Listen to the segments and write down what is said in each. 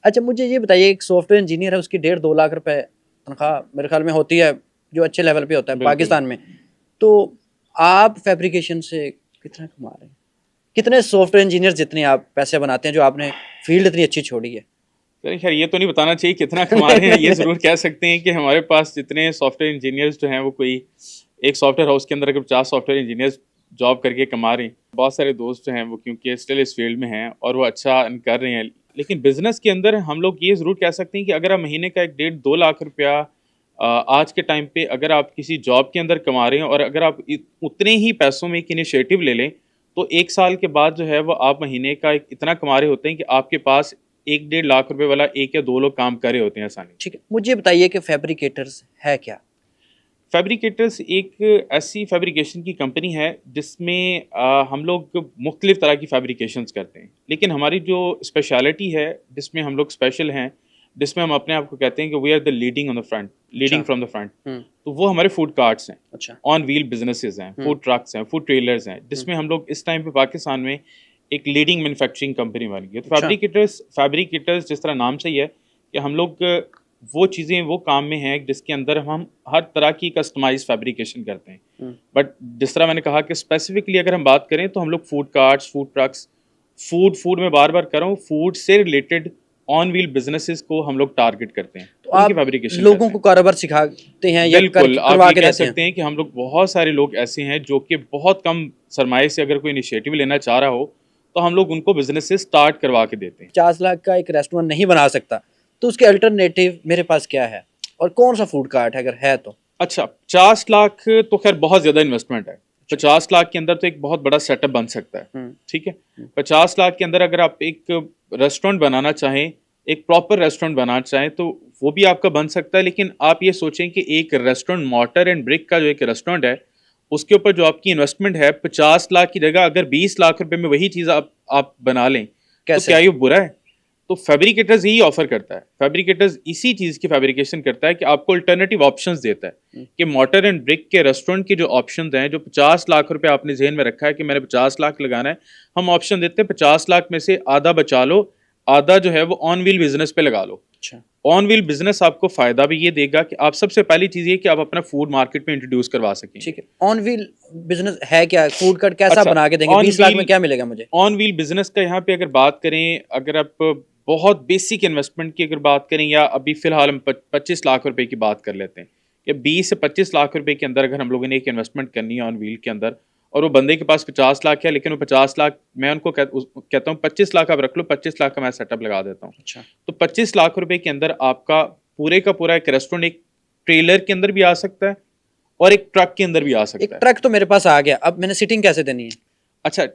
अच्छा मुझे ये बताइए, एक सॉफ्टवेयर इंजीनियर है, उसकी 1.5-2 लाख रुपए तनख्वाह मेरे ख्याल में होती है, जो अच्छे लेवल पे होता है बिल्कुल। पाकिस्तान में। तो आप फैब्रिकेशन से कितना कमा रहे हैं? कितने सॉफ्टवेयर इंजीनियर जितने आप पैसे बनाते हैं, जो आपने फील्ड इतनी अच्छी छोड़ी है? चलिए खैर, ये तो नहीं बताना चाहिए कितना कमा रहे हैं। ये ज़रूर कह सकते हैं कि हमारे पास जितने सॉफ्टवेयर इंजीनियर्स जो हैं वो कोई एक सॉफ्टवेयर हाउस के अंदर अगर 50 सॉफ्टवेयर इंजीनियर्स जॉब करके कमा रहे हैं। बहुत सारे दोस्त जो हैं वो क्योंकि स्टिल इस फील्ड में हैं और वो अच्छा अर्न कर रहे हैं। लेकिन बिज़नेस के अंदर हम लोग ये ज़रूर कह सकते हैं कि अगर आप महीने का 1 डेढ़ 2 लाख रुपया आज के टाइम पे अगर आप किसी जॉब के अंदर कमा रहे हैं और अगर आप उतने ही पैसों में एक इनिशिएटिव ले लें, तो 1 साल के बाद जो है वो आप महीने का इतना कमा रहे होते हैं कि आपके पास 1 डेढ़ लाख रुपए वाला 1 या 2 लोग काम कर रहे होते हैं आसानी से। ठीक है, मुझे बताइए कि फैब्रिकेटर्स है क्या? फैब्रिकेटर्स एक ऐसी फैब्रिकेशन की कंपनी है जिसमें हम लोग मुख्तलिफ तरह की फैब्रिकेशंस करते हैं। लेकिन हमारी जो स्पेशलिटी है, जिसमें हम लोग स्पेशल हैं, जिसमें हम अपने आप को कहते हैं कि we are the leading on the front, leading अच्छा। From the front. हुँ, तो वो हमारे फूड कार्ट्स हैं, अच्छा। ऑन व्हील बिजनेसेस हैं, हुँ, फूड ट्रक्स हैं, फूड ट्रेलर्स हैं, हुँ, जिसमें हम लोग इस टाइम पे पाकिस्तान में एक लीडिंग मैन्युफैक्चरिंग कंपनी बन गई है। तो अच्छा। फैब्रिकेटर्स जिस तरह नाम से ही है कि हम लोग वो चीज़ें वो काम में हैं जिसके अंदर हम हर तरह की कस्टमाइज़ फैब्रिकेशन करते हैं। हुँ, बट जिस तरह मैंने कहा कि स्पेसिफिकली अगर हम बात करें तो हम लोग food carts, food trucks, food में बार-बार कर रहा हूँ, फूड से रिलेटेड ऑन व्हील बिज़नेसेस को हम लोग टारगेट करते हैं, तो उनकी आप फैब्रिकेशन लोगों करते को हैं। कारोबार सिखाते हैं या बिल्कुल, आप करवा ये के कह देते हैं? सकते हैं कि हम लोग बहुत सारे लोग ऐसे हैं जो कि बहुत कम सरमाए से अगर कोई इनिशिएटिव लेना चाह रहा हो, तो हम लोग उनको बिज़नेसेस स्टार्ट करवा के देते हैं। 50 लाख का एक रेस्टोरेंट नहीं बना सकता, तो उसके अल्टरनेटिव मेरे पास क्या है? और कौन-सा फूड कार्ट है अगर है तो? अच्छा, 50 लाख तो ख़ैर बहुत ज़्यादा इन्वेस्टमेंट है। अच्छा। 50 लाख के अंदर तो एक बहुत बड़ा सेटअप बन सकता है, हुँ, ठीक है? हुँ, 50 लाख के अंदर अगर आप एक रेस्टोरेंट बनाना चाहें, एक प्रॉपर रेस्टोरेंट बनाना चाहें, तो वो भी आपका बन सकता है। लेकिन आप ये सोचें कि एक रेस्टोरेंट मॉर्टर एंड ब्रिक का जो एक रेस्टोरेंट है, उसके ऊपर जो आपकी इन्वेस्टमेंट है, 50 लाख की जगह अगर 20 लाख रुपए में वही चीज़ आप बना लें, तो कैसे? क्या ये बुरा है? तो फैब्रिकेटर्स यही ऑफर करता है। फैब्रिकेटर्स इसी चीज़ की फैब्रिकेशन करता है कि आपको अल्टरनेटिव ऑप्शंस देता है हुँ, कि मॉर्टर एंड ब्रिक के रेस्टोरेंट के जो ऑप्शंस हैं, जो 50 लाख रुपए आपने ज़हन में रखा है कि मैंने 50 लाख लगाना है, हम ऑप्शन देते हैं 50 लाख में से आधा बचा लो, आधा जो है वो ऑन व्हील बिज़नेस पे लगा लो। अच्छा। ऑन व्हील बिज़नेस आपको फ़ायदा भी ये देगा कि आप सबसे पहली चीज़ ये कि आप अपना फूड मार्केट में इंट्रोड्यूस करवा सकेंगे। ठीक है। ऑन व्हील बिज़नेस है क्या? फूड कार्ट कैसा अच्छा, बना के देंगे? ऑन 20 लाख में व्हील क्या मिलेगा मुझे? ऑन व्हील बिज़नेस का यहाँ पे अगर बात करें, अगर आप बहुत बेसिक इन्वेस्टमेंट की अगर बात करें या अभी फ़िलहाल हम 25 लाख रुपए की बात कर लेते हैं या 20 से 25 लाख रुपए के अंदर अगर हम लोगों ने एक इन्वेस्टमेंट करनी है ऑन व्हील के अंदर और वो बंदे के पास 50 लाख है, लेकिन वो 50 लाख मैं उनको कहता हूँ 25 लाख आप रख लो, 25 लाख का मैं सेटअप लगा देता हूँ। अच्छा। तो 25 लाख रुपए के अंदर आपका पूरे का पूरा एक रेस्टोरेंट एक ट्रेलर के अंदर भी आ सकता है और एक ट्रक के अंदर भी आ एक सकता है। ट्रक तो मेरे पास आ गया, अब मैंने सीटिंग कैसे देनी है? अच्छा,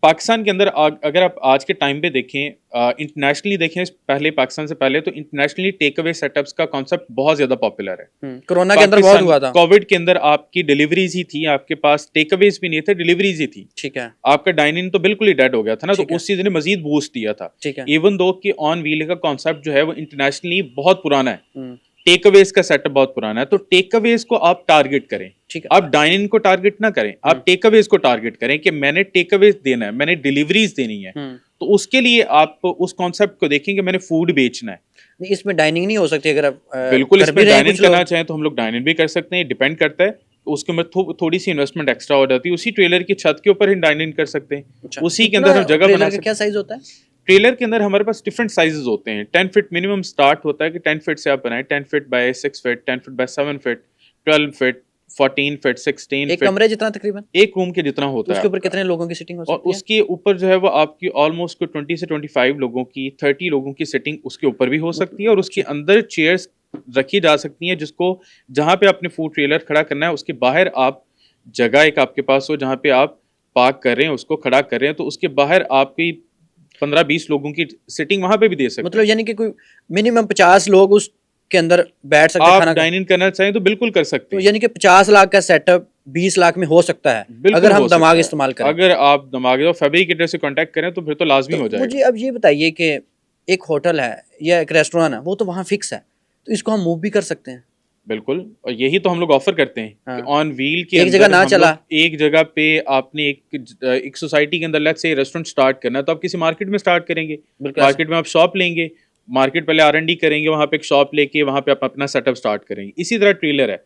पाकिस्तान के अंदर अगर आप आज के टाइम पे देखें, इंटरनेशनली देखें, पहले पाकिस्तान से पहले तो इंटरनेशनली टेक अवे सेटअप्स का कॉन्सेप्ट बहुत ज़्यादा पॉपुलर है। कोरोना के अंदर बहुत पाकिस्तान हुआ था। कोविड के अंदर आपकी डिलीवरीज ही थी, आपके पास टेक अवेज भी नहीं थे, डिलीवरीज ही थी। ठीक है, आपका डाइनिंग तो बिल्कुल ही डेड हो गया था ना, तो ठीक है, उस चीज़ ने मजीद बूस्ट दिया था। ठीक है। इवन दो कि ऑन व्हील का कॉन्सेप्ट जो है वो इंटरनेशनली बहुत पुराना है, हुँ, टेक अवेज का सेटअप बहुत पुराना है, तो टेक अवेज को आप टारगेट करें। ठीक है। आप डाइन इन को टारगेट ना करें, हुँ, आप टेक अवेज को टारगेट करें कि मैंने टेक अवेज देना है, मैंने डिलीवरीज देनी है। हुँ। तो उसके लिए आप उस कॉन्सेप्ट को देखें कि मैंने फूड बेचना है। नहीं, इसमें डाइनिंग नहीं हो सकती अगर आप बिल्कुल, कर भी इसमें रहे हैं डाइन इन कुछ करना लोग? चाहें तो हम लोग डाइन इन भी कर सकते हैं, डिपेंड करता है। तो उसके अंदर थोड़ी सी इन्वेस्टमेंट एक्स्ट्रा हो जाती है, उसी ट्रेलर की छत के ऊपर ही डाइन इन कर सकते हैं, अच्छा, उसी के कितना अंदर हम जगह बना ट्रेलर का क्या सकते हैं। साइज़ होता है? ट्रेलर के अंदर हमारे पास डिफरेंट साइजेस होते हैं। 10 फीट मिनिमम स्टार्ट होता है कि 10 फीट से आप बनाएं, 10 feet by 6 feet, 10 feet by 7 feet, 12 feet, 14 feet, 16 एक फीट, कमरे जितना तकरीबन? एक रूम के जितना तो होता है उसके ऊपर आपका। कितने लोगों की सीटिंग हो और सकती है? उसके ऊपर जो है वो आपकी ऑलमोस्ट कोई 20 से 25 लोगों की, 30 लोगों की सिटिंग उसके ऊपर भी हो सकती है और उसके अच्छा, अंदर चेयर्स रखी जा सकती हैं, जिसको जहाँ पे आपने फूड ट्रेलर खड़ा करना है उसके बाहर आप जगह एक आपके पास हो जहाँ पे आप पार्क कर रहे हैं, उसको खड़ा कर रहे हैं, तो उसके बाहर आपकी 15-20 लोगों की सिटिंग वहाँ पे भी दे सकते मतलब हैं। यानी कि कोई मिनिमम 50 लोग उसके अंदर बैठ सकते हैं आप खाना खा। डाइन इन करना चाहें तो बिल्कुल कर सकते तो हैं। यानी कि 50 लाख का सेटअप 20 लाख में हो सकता है, बिल्कुल अगर हो हम दिमाग सकता है। इस्तेमाल करें। अगर आप दिमागी और फैब्रिकेटर से कॉन्टैक्ट करें तो फिर तो लाज़मी तो हो मुझे जाएगा। अब ये बताइए कि एक होटल है या एक रेस्टोरेंट है, वो तो वहाँ फिक्स है, तो इसको हम मूव भी कर सकते हैं? बिल्कुल, और यही तो हम लोग ऑफ़र करते हैं कि हाँ, ऑन व्हील के एक जगह अंदर ना हम चला। लोग एक जगह पे आपने एक सोसाइटी के अंदर लेट्स से रेस्टोरेंट स्टार्ट करना है, तो आप किसी मार्केट में स्टार्ट करेंगे। बिल्कुल ऐसे। मार्केट में आप शॉप लेंगे, मार्केट पहले R&D करेंगे, वहाँ पे एक शॉप लेके वहाँ पे आप अपना सेटअप स्टार्ट करेंगे। इसी तरह ट्रेलर है,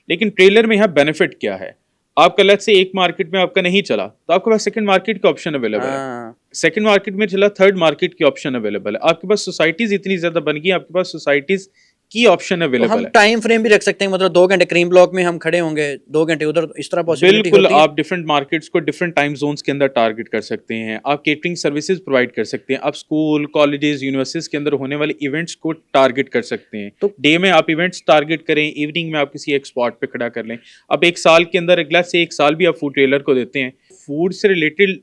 लेकिन ट्रेलर में यहाँ बेनिफिट क्या है, आपका लेट्स से एक मार्केट में आपका नहीं चला तो आपके पास सेकंड मार्केट का ऑप्शन अवेलेबल है, हाँ सेकंड मार्केट में चला थर्ड मार्केट की ऑप्शन अवेलेबल है, आपके पास सोसाइटीज इतनी ज्यादा बन गई, आपके पास सोसाइटीज की ऑप्शन तो अवेलेबल हम है। टाइम फ्रेम भी रख सकते हैं, मतलब 2 घंटे क्रीम ब्लॉक में हम खड़े होंगे, 2 घंटे उधर, इस तरह पॉसिबिलिटी बिल्कुल, होती है। आप डिफरेंट मार्केट्स को डिफरेंट टाइम जोन्स के अंदर टारगेट कर सकते हैं, आप केटरिंग सर्विसेज प्रोवाइड कर सकते हैं, आप स्कूल कॉलेजेस यूनिवर्सिटीज के अंदर होने वाले इवेंट्स को टारगेट कर सकते हैं। तो- डे में आप इवेंट्स टारगेट करें, इवनिंग में आप किसी एक स्पॉट पे खड़ा कर लें। अब एक साल के अंदर अगला से एक साल भी आप फूड ट्रेलर को देते हैं, फूड से रिलेटेड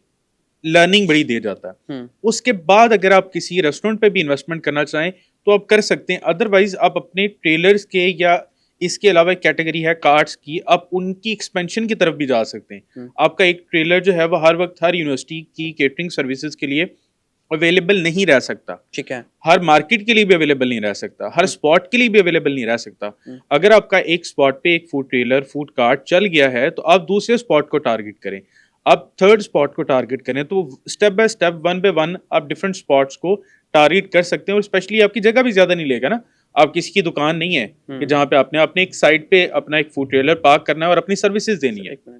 लर्निंग बड़ी दे जाता है। उसके बाद अगर आप किसी रेस्टोरेंट पे भी इन्वेस्टमेंट करना चाहें तो आप कर सकते हैं, अदरवाइज आप अपने ट्रेलर्स के या इसके अलावा एक कैटेगरी है कार्ड्स की, आप उनकी एक्सपेंशन की तरफ भी जा सकते हैं। आपका एक ट्रेलर जो है वो हर वक्त हर यूनिवर्सिटी की केटरिंग सर्विसेज के लिए अवेलेबल नहीं रह सकता, ठीक है। हर मार्केट के लिए भी अवेलेबल नहीं रह सकता, हर स्पॉट के लिए भी अवेलेबल नहीं रह सकता। अगर आपका एक स्पॉट पे एक फूड ट्रेलर फूड कार्ट चल गया है तो आप दूसरे स्पॉट को टारगेट करें, आप थर्ड स्पॉट को टारगेट करें, तो step by step one by one आप डिफरेंट स्पॉट्स को टारगेट कर सकते हैं। और स्पेशली आपकी जगह भी ज्यादा नहीं लेगा ना, आप किसी की दुकान नहीं है कि जहाँ पे आपने अपने एक साइड पे अपना एक फूड ट्रेलर पार्क करना है और अपनी सर्विसेज देनी है।